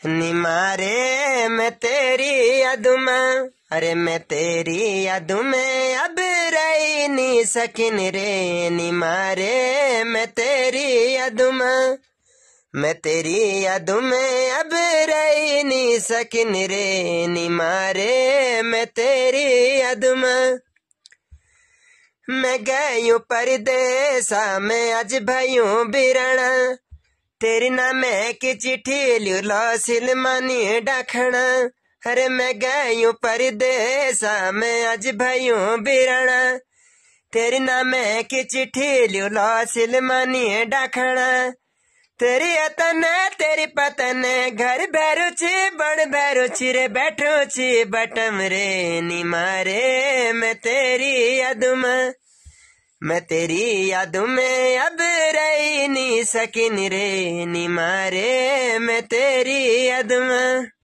निमारे मैं तेरी याद में, अरे मैं तेरी याद में अब रही नहीं सकिन रे। निमारे मैं तेरी याद में, मैं तेरी याद में अब रही नहीं सकिन रे। निमारे मैं तेरी याद में, मैं गयूं परदेसा में आज भयूं बिरणा। तेरी नामे की चिट्ठी लो सिलमानी डाखना। अरे मैं गयूं परदेसा में आज भयूं बिरणा। तेरी नामे की चिट्ठी लो सिलमानी डाखना। तेरी अतन तेरी पतन घर भैरुची बड़ भैरुची रे बैठूची बटम रे। निमारे मैं तेरी याद में, मैं तेरी याद में अब रही नहीं सकिन रे। निमारे मैं तेरी याद में।